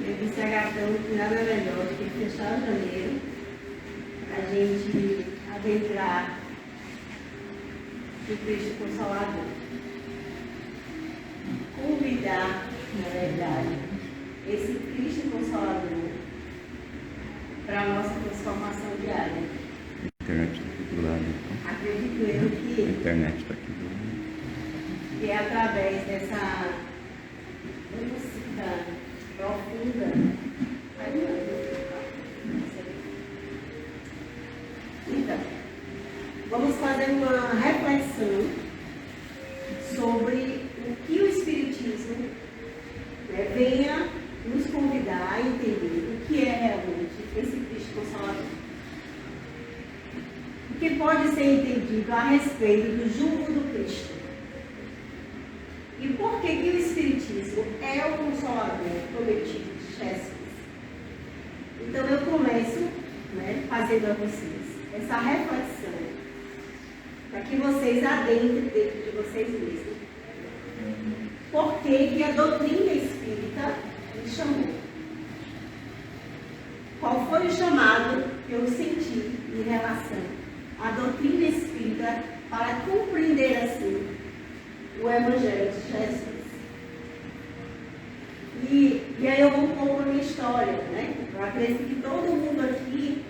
Eu disse a Gatão que nada melhor do que fechar o janeiro, a gente adentrar o Cristo Consolador. Convidar, na verdade, esse Cristo Consolador para a nossa transformação diária. A internet está aqui do lado, então. Acredito eu que A internet está aqui do lado. que é através dessa música profunda. Então, vamos fazer uma reflexão sobre o que o Espiritismo venha nos convidar a entender o que é realmente esse Cristo Consolador. O que pode ser entendido a respeito do jugo do Cristo. E por que o Espiritismo é o Consolador prometido de Jesus? Então eu começo fazendo a vocês essa reflexão, para que vocês adentrem dentro de vocês mesmos. Por que a doutrina espírita me chamou? Qual foi o chamado que eu senti em relação à doutrina espírita para compreender assim o Evangelho de Jesus? E aí eu vou um pouco a minha história, né? Eu acredito que todo mundo aqui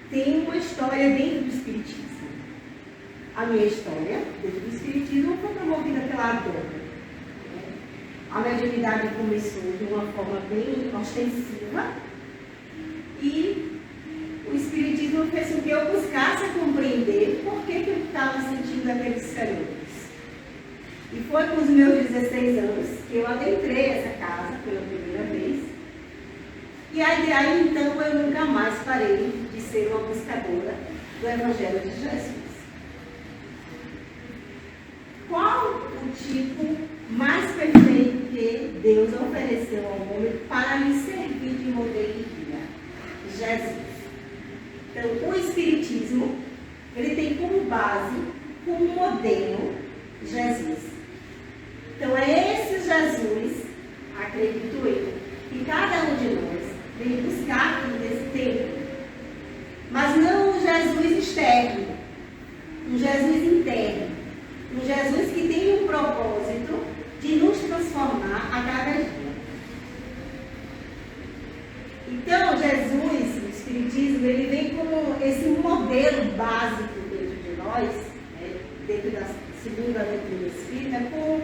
tem uma história dentro do Espiritismo. A minha história dentro do Espiritismo foi promovida pela dona. A mediunidade começou de uma forma bem ostensiva e o Espiritismo fez com que eu buscasse compreender por que eu estava sentindo aqueles fenômenos. E foi com os meus 16 anos que eu adentrei essa casa pela primeira vez. E aí então eu nunca mais parei de ser uma buscadora do Evangelho de Jesus. Qual o tipo mais perfeito que Deus ofereceu ao homem para lhe servir de modelo de vida? Jesus. Então, o Espiritismo, ele tem como base, como modelo, Jesus. Então, é esse Jesus, acredito eu, que cada um de nós vem buscar aqui nesse tempo. Mas não um Jesus externo, um Jesus interno. Um Jesus que tem um propósito de nos transformar a cada dia. Então, Jesus, o Espiritismo, ele vem como esse modelo básico dentro de nós, dentro da segunda doutrina espírita, como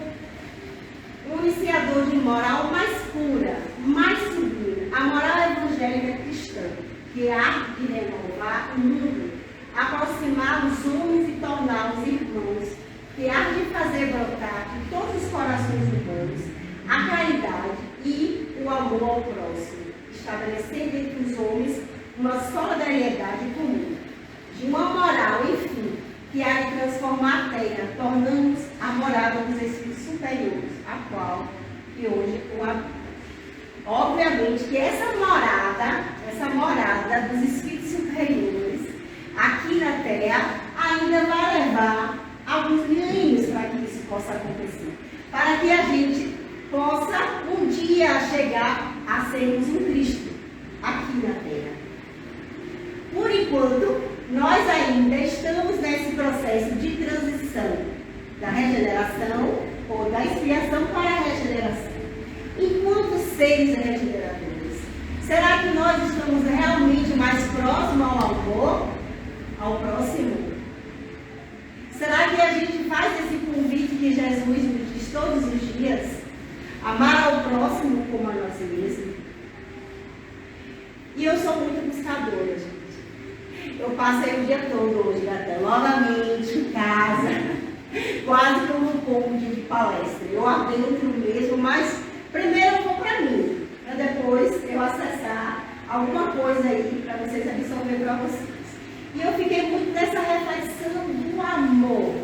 um iniciador de moral mais pura, mais sublime, a moral evangélica cristã, que há de renovar o mundo, aproximar os homens e torná-los irmãos, que há de fazer brotar de todos os corações humanos a caridade e o amor ao próximo, estabelecendo entre os homens uma solidariedade comum, de uma moral, enfim, que há de transformar a terra, tornando-nos a morada dos espíritos superiores, a qual que hoje o habita. Obviamente que essa morada dos espíritos superiores, aqui na terra, ainda vai levar alguns milênios para que isso possa acontecer. Para que a gente possa um dia chegar a sermos um Cristo aqui na terra. Por enquanto, nós ainda estamos nesse processo de transição da regeneração ou da expiação para a regeneração. Enquanto seres regeneradores, será que nós estamos realmente mais próximos ao amor, ao próximo? Será que a gente faz esse convite que Jesus nos diz todos os dias? Amar ao próximo como a nós mesmos? E eu sou muito buscadora, gente. Eu passei o dia todo hoje, até novamente em casa, quase como um pouco de palestra. Eu adentro mesmo, mas primeiro eu vou para mim, para depois eu acessar alguma coisa aí para vocês absorverem para vocês. E eu fiquei muito nessa reflexão do amor.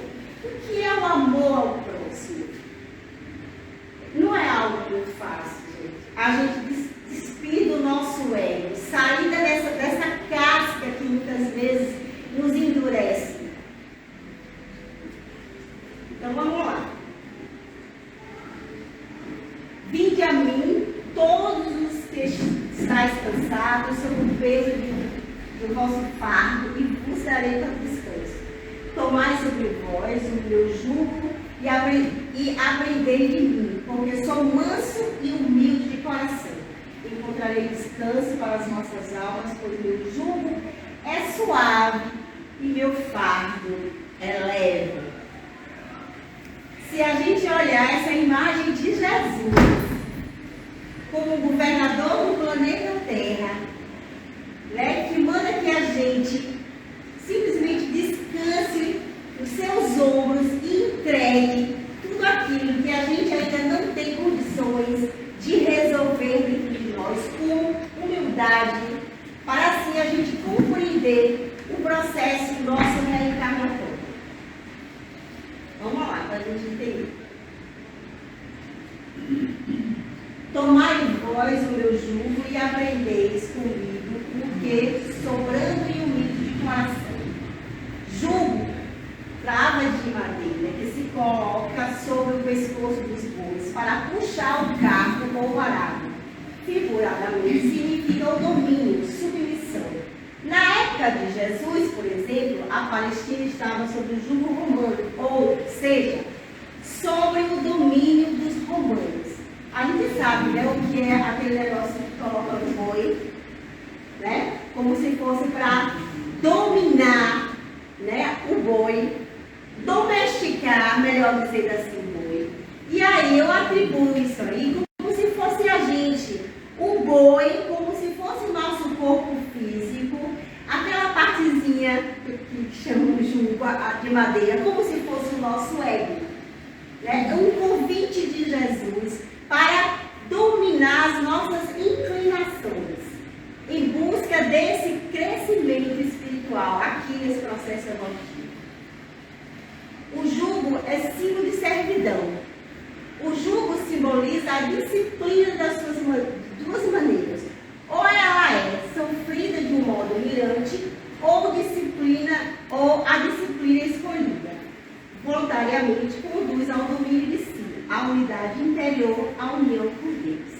O que é o amor ao próximo? Não é algo muito fácil, gente. A gente despir do nosso ego, sair dessa casca que muitas vezes nos endurece. Então vamos lá. Vinde a mim, todos os que estáis cansados, sob o peso do vosso fardo, e vos darei descanso. Tomai sobre vós o meu jugo e aprendei de mim, porque sou manso e humilde de coração. Encontrarei descanso para as vossas almas, pois meu jugo é suave e meu fardo é leve. Se a gente olhar essa imagem de Jesus como governador do planeta Terra, né, que manda que a gente simplesmente descanse os seus ombros e entregue tudo aquilo que a gente ainda não tem condições de resolver dentro de nós, com humildade, para assim a gente compreender o processo nosso reencarnatório. Vamos lá, para a gente entender. Tomai vós o meu jugo e aprendeis comigo, porque sou brando e humilde de coração. Jugo, trava de madeira, que se coloca sobre o pescoço dos bois, para puxar o carro ou o arado. Figuradamente significa o domínio, submissão. Na época de Jesus, por exemplo, a Palestina estava sob o jugo romano, ou seja, sobre o domínio dos romanos. A gente sabe, né, o que é aquele negócio que coloca no boi, né, como se fosse para dominar, né, o boi, domesticar, melhor dizendo assim, o boi. E aí eu atribuo isso aí como se fosse a gente, o boi, como se fosse o nosso corpo físico, aquela partezinha que chamamos de madeira, como se fosse o nosso ego. Né? Um convite de Jesus para dominar as nossas inclinações, em busca desse crescimento espiritual aqui nesse processo evolutivo. O jugo é símbolo de servidão. O jugo simboliza a disciplina das suas duas maneiras. Ou ela é sofrida de um modo humilhante, ou a disciplina escolhida, voluntariamente conduz ao domínio de si, à unidade interior, à união com Deus.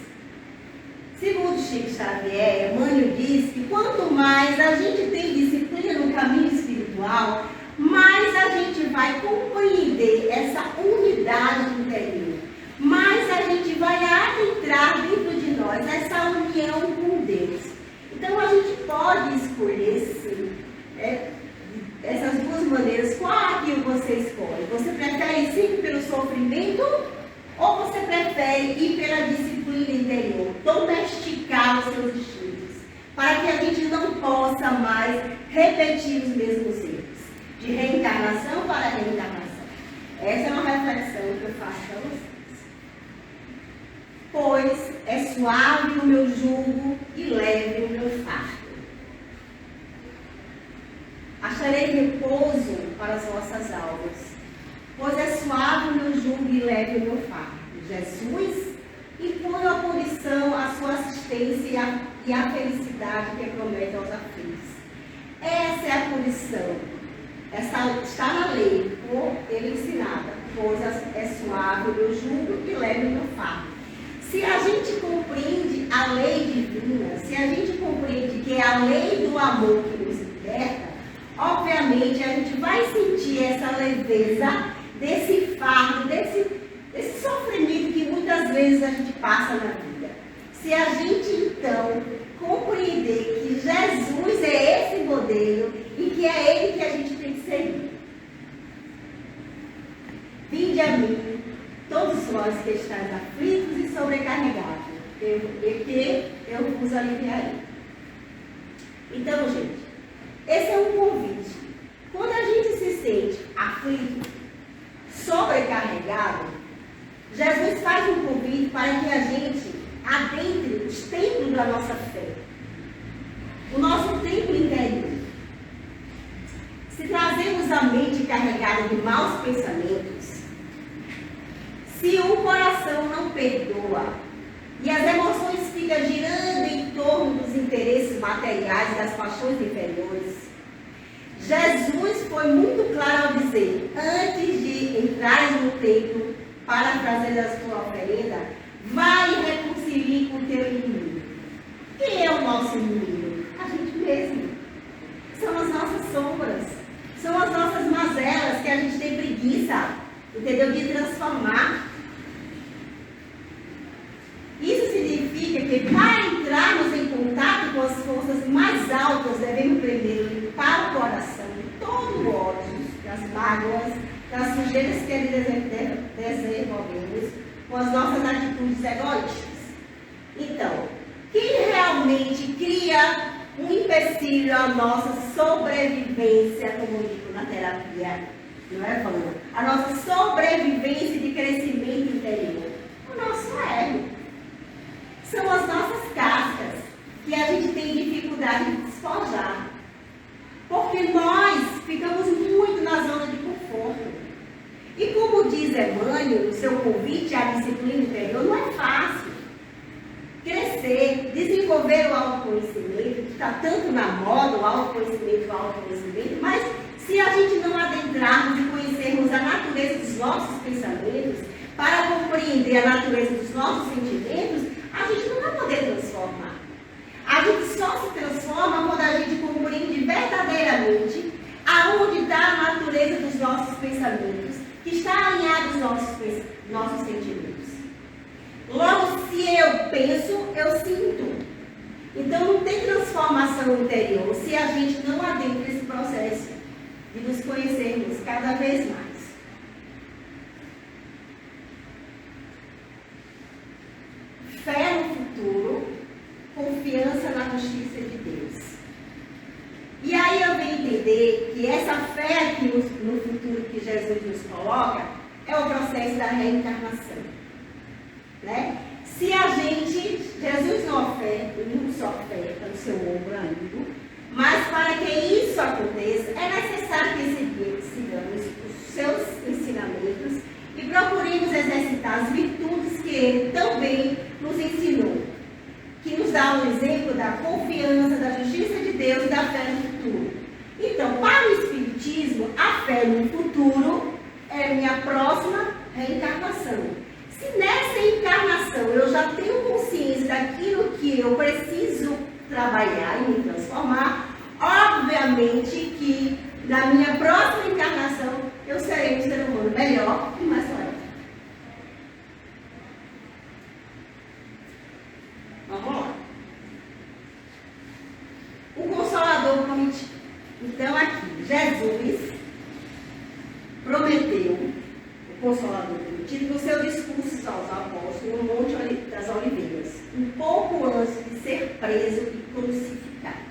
Segundo Chico Xavier, Emmanuel diz que quanto mais a gente tem disciplina no caminho espiritual, mais a gente vai compreender essa unidade interior, mais a gente vai adentrar dentro de nós essa união com Deus. Então a gente pode escolher sim, essas duas maneiras. Qual é que você escolhe? Você prefere ir sempre pelo sofrimento ou você prefere ir pela disciplina interior, domesticar os seus instintos, para que a gente não possa mais repetir os mesmos erros, de reencarnação para reencarnação? Essa é uma reflexão que eu faço para vocês. Pois é suave o meu jugo e leve o meu fardo. Acharei repouso para as vossas almas, pois é suave o meu jugo e leve o meu fardo. Jesus impõe a condição, a sua assistência e a felicidade que promete aos aflitos. Essa é a condição. Essa está na lei, por ele ensinada, pois é suave o meu jugo e leve o meu fardo. Se a gente compreende a lei divina, se a gente compreende que é a lei do amor que nos liberta, obviamente a gente vai sentir essa leveza desse fardo, desse sofrimento que muitas vezes a gente passa na vida. Se a gente então compreender que Jesus é esse modelo e que é ele que a gente tem que seguir. Vinde a mim, todos vós que estáis aflitos e sobrecarregados, que eu vos aliviarei. Então, gente, esse é um convite. Quando a gente se sente aflito, sobrecarregado, Jesus faz um convite para que a gente adentre os templos da nossa fé, o nosso templo interior. Se trazemos a mente carregada de maus pensamentos, se o coração não perdoa e as emoções ficam girando em torno dos interesses materiais e das paixões inferiores, Jesus foi muito claro ao dizer: antes de entrar no templo para trazer a sua oferenda, Vai e reconcilie com o teu inimigo. Quem é o nosso inimigo? A gente mesmo. São as nossas sombras. São as nossas mazelas que a gente tem preguiça, entendeu? De transformar. Isso significa que para entrarmos em contato com as forças mais altas, devemos primeiro limpar o coração de todo o ódio, das mágoas, das sujeiras que ele desenvolvemos com as nossas atitudes egoístas. Então, quem realmente cria um empecilho à nossa sobrevivência, como eu digo na terapia, não é, Vânia? A nossa sobrevivência de crescimento interior? O nosso ego. São as nossas cascas que a gente tem dificuldade de despojar. Porque nós ficamos muito na zona de conforto. E como diz Emmanuel, no seu convite à disciplina interior, não é fácil. Crescer, desenvolver o autoconhecimento, que está tanto na moda, o autoconhecimento, mas se a gente não adentrarmos e conhecermos a natureza dos nossos pensamentos, para compreender a natureza dos nossos sentimentos, a gente não vai poder transformar. A gente só se transforma quando a gente compreende verdadeiramente aonde está a natureza dos nossos pensamentos, que está alinhado aos nossos sentimentos. Logo, se eu penso, eu sinto. Então, não tem transformação interior se a gente não adentra esse processo de nos conhecermos cada vez mais. Fé no futuro, confiança na justiça de Deus. E aí eu venho entender que essa fé aqui no futuro que Jesus nos coloca é o processo da reencarnação. Né? Se a gente, Jesus não oferta, não só oferta no seu ombro amigo, mas para que isso aconteça, é necessário que sigamos os seus ensinamentos e procuremos exercitar as virtudes que ele também nos ensinou, que nos dá um exemplo da confiança, da justiça de Deus e da fé no futuro. Então, para o Espiritismo, a fé no futuro é a minha próxima reencarnação. Se nessa encarnação eu já tenho consciência daquilo que eu preciso trabalhar e me transformar, obviamente que na minha próxima encarnação eu serei um ser humano melhor e mais leve. Vamos lá. O Consolador prometido. Então aqui, Jesus prometeu o Consolador prometido no seu discurso aos apóstolos no Monte das Oliveiras, um pouco antes de ser preso e crucificado.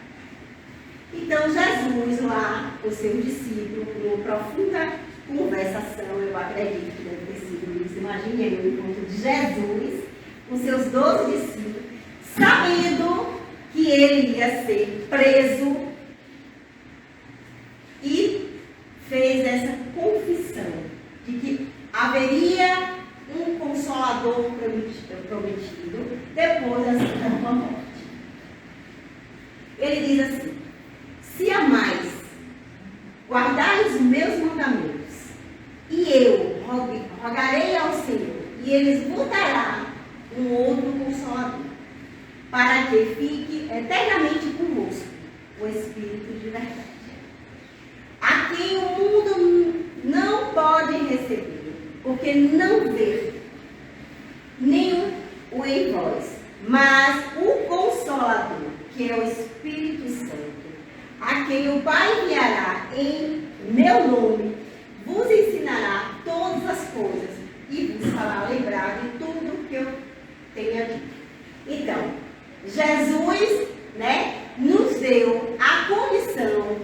Então Jesus lá, com seu discípulo, com uma profunda conversação, eu acredito que deve ter sido isso, imagine o encontro de Jesus com seus 12 discípulos, sabendo que ele ia ser preso, e fez essa confissão de que haveria um Consolador prometido depois da sua morte. Ele diz assim: se amais, guardai os meus mandamentos, e eu rogarei ao Senhor, e ele vos dará um outro Consolador, para que fique eternamente convosco o Espírito de verdade, a quem o mundo não pode receber, porque não vê nem o em vós, mas o Consolador, que é o Espírito Santo, a quem o Pai enviará em meu nome, vos ensinará todas as coisas e vos fará lembrar de tudo que eu tenha dito. Então, Jesus, nos deu a condição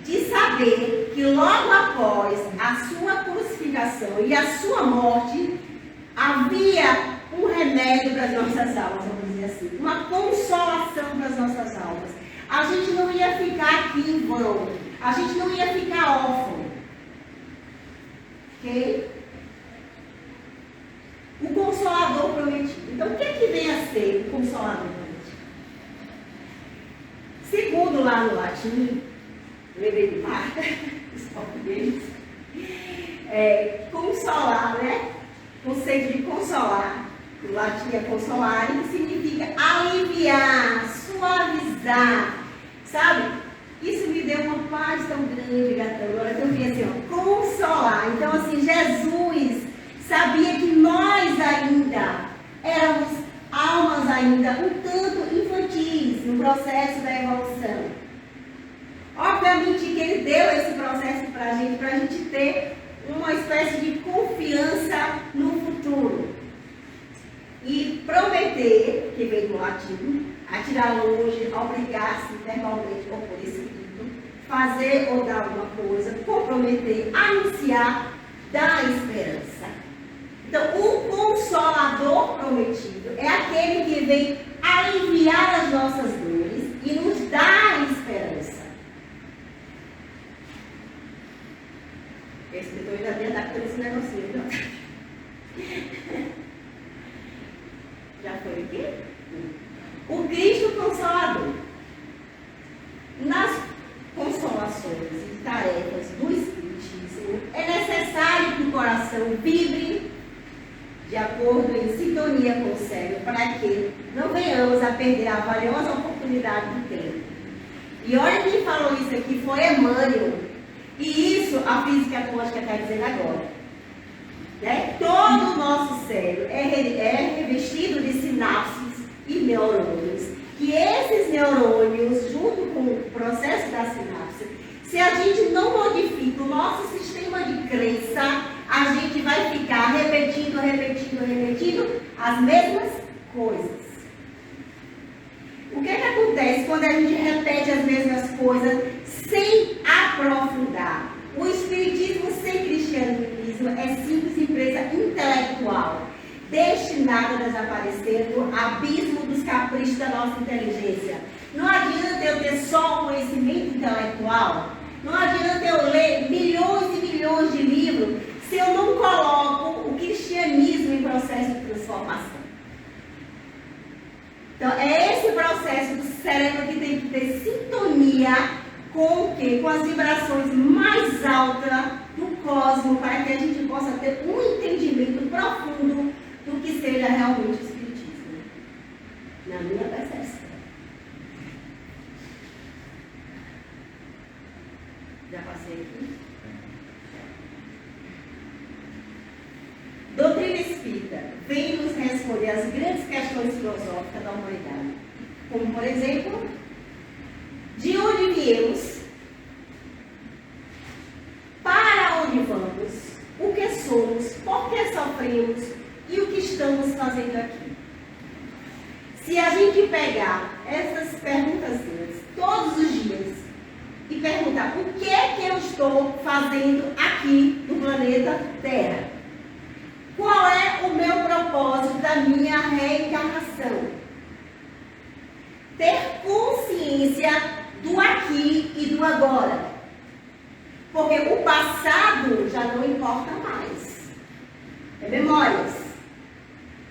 de saber que logo após a sua crucificação e a sua morte, havia um remédio para as nossas almas, vamos dizer assim, uma consolação para as nossas almas. A gente não ia ficar aqui em vão, a gente não ia ficar órfão. Ok? O Consolador prometido. Então, o que é que vem a ser o Consolador prometido? Segundo lá no latim, lembrei de Marta, os portugueses, consolar, conceito de consolar, O latim é consolare, que significa aliviar, suavizar, sabe? Isso me deu uma paz tão grande, gatão. Agora eu vi assim, ó, consolar. Então, assim, Jesus sabia que nós ainda éramos almas ainda um tanto infantis no processo da evolução. Obviamente que ele deu esse processo para a gente ter uma espécie de confiança no futuro. E prometer, que veio do latim, atirar longe, obrigar-se verbalmente ou por escrito, fazer ou dar alguma coisa, comprometer, anunciar, dar esperança. Então, o Consolador prometido é aquele que vem aliviar as nossas dores e nos dar esperança. Esse escritor ainda tem andado por esse negocinho, não? Já foi aqui? O Cristo Consolador. Nas consolações e tarefas do Espiritismo, é necessário que o coração vibre de acordo em sintonia com o cérebro, para que não venhamos a perder a valiosa oportunidade do tempo. E olha quem falou isso aqui, foi Emmanuel. E isso a física quântica está dizendo agora. Né? Todo o nosso cérebro é revestido de sinapses e neurônios. Que esses neurônios, junto com o processo da sinapse, se a gente não modifica o nosso sistema de crença, a gente vai ficar repetindo as mesmas coisas. O que acontece quando a gente repete as mesmas coisas sem aprofundar? O Espiritismo sem cristianismo é simples empresa intelectual, destinada a desaparecer no abismo dos caprichos da nossa inteligência. Não adianta eu ter só conhecimento intelectual, não adianta eu ler milhões e milhões de livros se eu não coloco o cristianismo em processo de transformação. Então, é esse processo do cérebro que tem que ter sintonia com o quê? Com as vibrações mais altas do cosmos, para que a gente possa ter um entendimento profundo do que seja realmente o Espiritismo. Na minha percepção. Já passei aqui? Doutrina espírita vem nos responder as grandes questões filosóficas da humanidade, como, por exemplo, de onde viemos, para onde vamos, o que somos, por que sofremos e o que estamos fazendo aqui. Se a gente pegar essas perguntas todos os dias e perguntar o que é que eu estou fazendo aqui no planeta Terra, qual é o meu propósito da minha reencarnação? Ter consciência do aqui e do agora. Porque o passado já não importa mais. É memórias.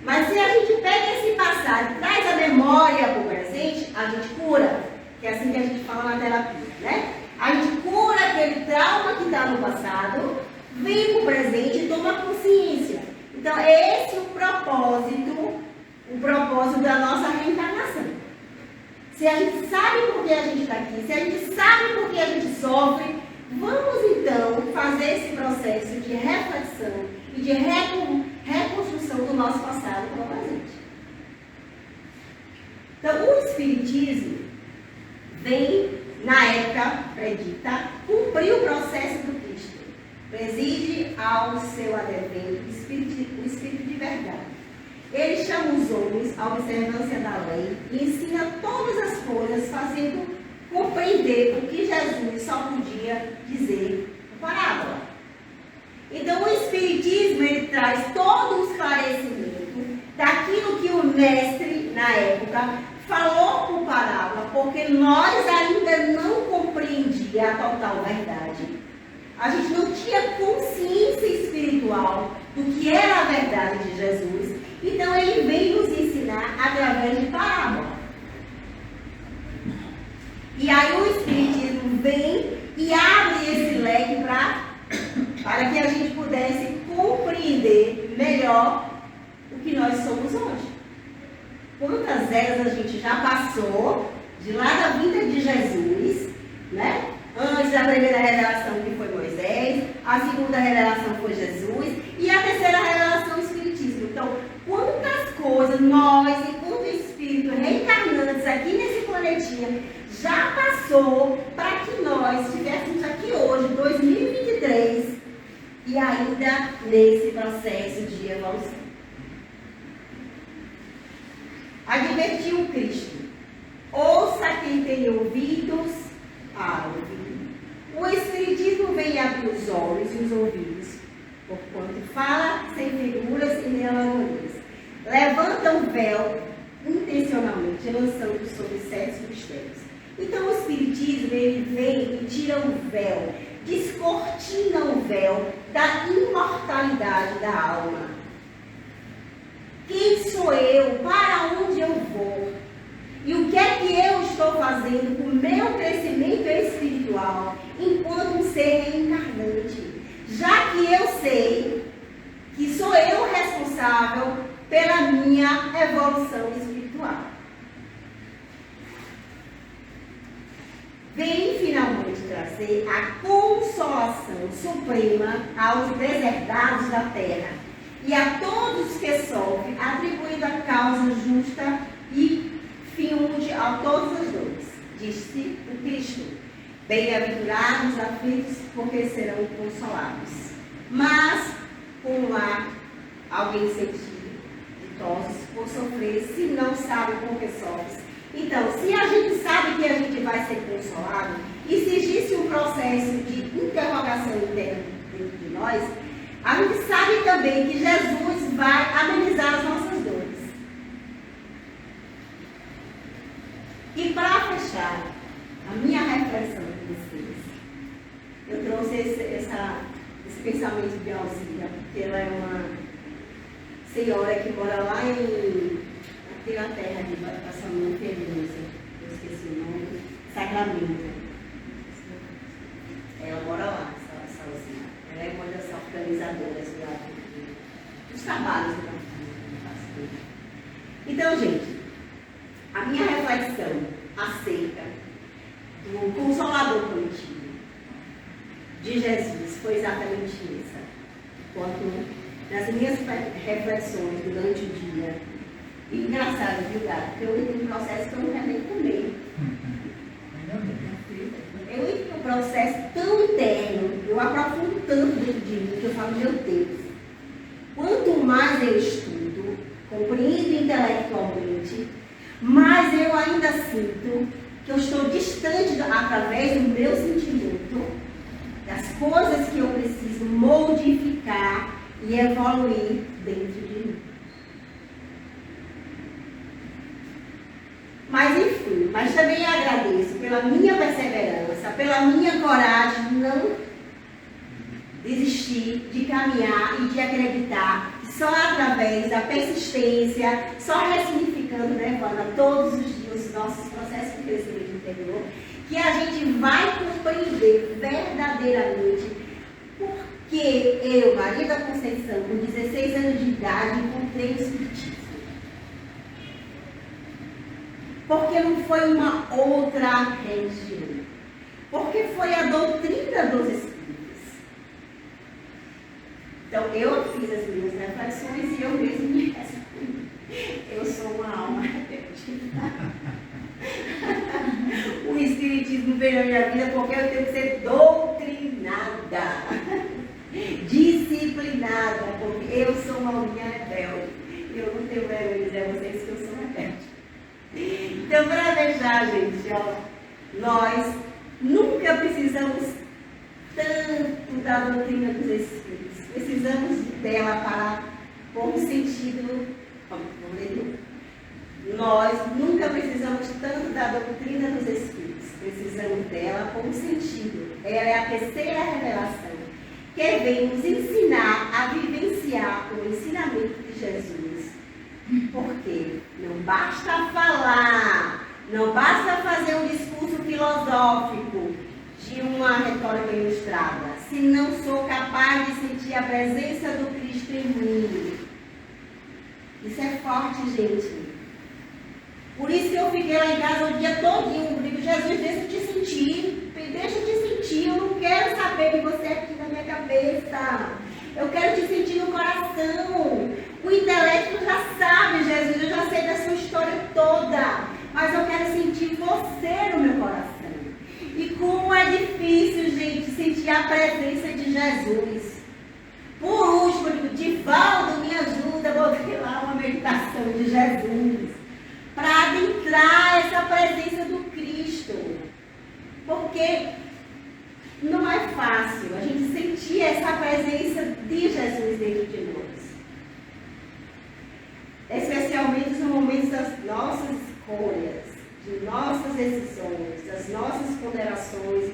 Mas se a gente pega esse passado e traz a memória para o presente, a gente cura. Que é assim que a gente fala na terapia, né? A gente cura aquele trauma que está no passado, vem para o presente e toma consciência. Então, é esse o propósito da nossa reencarnação. Se a gente sabe por que a gente está aqui, se a gente sabe por que a gente sofre, vamos então fazer esse processo de reflexão e de reconstrução do nosso passado para o presente. Então, o Espiritismo vem, na época predita, cumprir o processo do Cristo. Preside ao seu advento o Espírito de verdade. Ele chama os homens à observância da lei e ensina todas as coisas, fazendo compreender o que Jesus só podia dizer por parábola. Então, o Espiritismo ele traz todo o esclarecimento daquilo que o mestre, na época, falou por parábola, porque nós ainda não compreendíamos a total verdade. A gente não tinha consciência espiritual do que era a verdade de Jesus. Então, ele vem nos ensinar através de parábola. E aí o Espiritismo vem e abre esse leque para que a gente pudesse compreender melhor o que nós somos hoje. Quantas eras a gente já passou de lá da vinda de Jesus, né? Antes da primeira revelação que foi Moisés, a segunda revelação foi Jesus e a terceira revelação o Espiritismo. Então, quantas coisas nós, enquanto Espírito reencarnantes aqui nesse planetinha, já passou para que nós estivéssemos aqui hoje, 2023, e ainda nesse processo de evolução. Advertiu Cristo: ouça quem tem ouvidos a ouvir. O Espiritismo vem abrir os olhos e os ouvidos, porquanto fala sem figuras e nem alegorias. Levanta o véu intencionalmente, lançando sobre certos mistérios. Então o Espiritismo, ele vem e tira o véu, descortina o véu da imortalidade da alma. Quem sou eu? Para onde eu vou? E o que é que eu estou fazendo com o meu crescimento espiritual enquanto um ser reencarnante? Já que eu sei que sou eu responsável pela minha evolução espiritual. Vem finalmente trazer a consolação suprema aos deserdados da terra e a todos que sofrem, atribuindo a causa justa e finge a todas as dores. Disse o Cristo: bem-aventurados os aflitos, porque serão consolados. Mas, como há alguém sentido, ditosos por sofrer, se não sabe por que sofre. Então, se a gente sabe que a gente vai ser consolado, e se existe um processo de interrogação interna dentro de nós, a gente sabe também que Jesus vai amenizar as nossas dores. E para fechar a minha reflexão com vocês, eu trouxe esse pensamento de Alzira, porque ela é uma senhora que mora lá naquela terra de Passamão Perusa, eu esqueci o nome, Sacramento. Ela mora lá, essa Alzira. Ela é uma das organizadoras dos trabalhos do Passamão. Então, gente, a minha reflexão acerca do Consolador coletivo de Jesus foi exatamente essa. Enquanto nas minhas reflexões durante o dia, e engraçado, viu, Gato? Porque eu entro num processo que eu não quero nem comer. Eu entro num processo tão interno, eu aprofundo tanto dentro de mim, que eu falo, meu Deus, quanto mais eu estudo, compreendo intelectualmente, mas eu ainda sinto que eu estou distante, através do meu sentimento, das coisas que eu preciso modificar e evoluir dentro de mim. Mas enfim, mas também agradeço pela minha perseverança, pela minha coragem de não desistir de caminhar e de acreditar que só através da persistência, só ressignificando, né, Wanda, todos os dias os nossos processos de crescimento interior, que a gente vai compreender verdadeiramente por que eu, Maria da Conceição, com 16 anos de idade, encontrei o Espiritismo. Porque não foi uma outra religião. Porque foi a doutrina dos Espíritos. Então, eu fiz as minhas reflexões e eu mesmo me respondi. Eu sou uma alma rebelde. O Espiritismo veio na minha vida porque eu tenho que ser doutrinada, disciplinada, porque eu sou uma alminha rebelde. E eu não tenho vergonha de dizer a vocês que eu sou rebelde. Então, para fechar, gente, ó, nós nunca precisamos tanto da doutrina dos Espíritos. Precisamos dela para, com sentido, vamos ler de novo. Nós nunca precisamos tanto da doutrina dos Espíritos. Precisamos dela com sentido. Ela é a terceira revelação que vem nos ensinar a vivenciar o ensinamento de Jesus. Porque não basta falar, não basta fazer um discurso filosófico de uma retórica ilustrada, se não sou capaz de sentir a presença do Cristo em mim. Isso é forte, gente. Por isso que eu fiquei lá em casa o dia todinho. Digo, Jesus, deixa eu te sentir. Deixa eu te sentir. Eu não quero saber de você aqui na minha cabeça. Eu quero te sentir no coração. O intelecto já sabe, Jesus. Eu já sei da sua história toda. Mas eu quero sentir você no meu coração. E como é difícil, gente, sentir a presença de Jesus. Por último, eu digo, Divaldo, me ajuda. Eu botei lá uma meditação de Jesus. Para adentrar essa presença do Cristo. Porque não é fácil a gente sentir essa presença de Jesus dentro de nós. Especialmente nos momentos das nossas escolhas, de nossas decisões, das nossas ponderações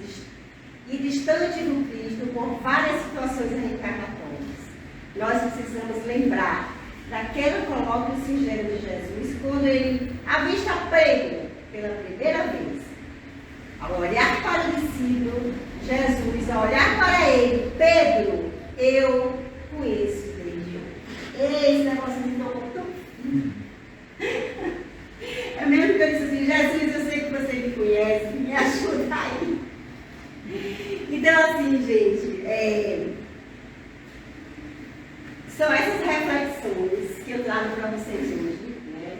e distante do Cristo por várias situações reencarnatórias. Nós precisamos lembrar daquele colóquio singelo de Jesus, quando ele avista Pedro pela primeira vez. Ao olhar para o discípulo, Jesus, ao olhar para ele, Pedro, eu conheço Deus. Esse negócio me tocou tão fino. É mesmo que eu disse assim, Jesus, eu sei que você me conhece, me ajuda aí. Então assim, gente, são essas reflexões que eu trago para vocês hoje, né,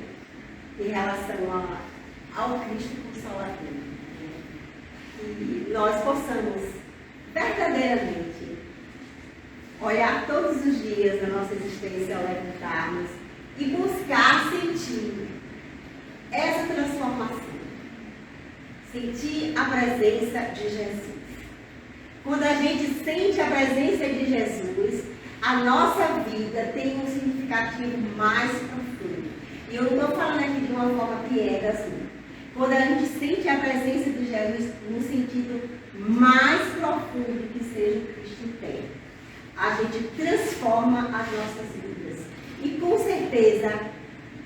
em relação ao Cristo Consolador. Né, que nós possamos verdadeiramente olhar todos os dias da nossa existência ao levantarmos e buscar sentir essa transformação. Sentir a presença de Jesus. Quando a gente sente a presença de Jesus, a nossa vida tem um significativo mais profundo. E eu não estou falando aqui de uma forma piegas, assim. Quando a gente sente a presença de Jesus no sentido mais profundo que seja o Cristo tem, a gente transforma as nossas vidas. E com certeza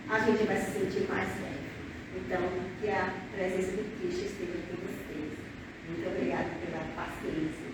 a gente vai se sentir mais leve. Então, que a presença de Cristo esteja com vocês. Muito obrigada pela paciência.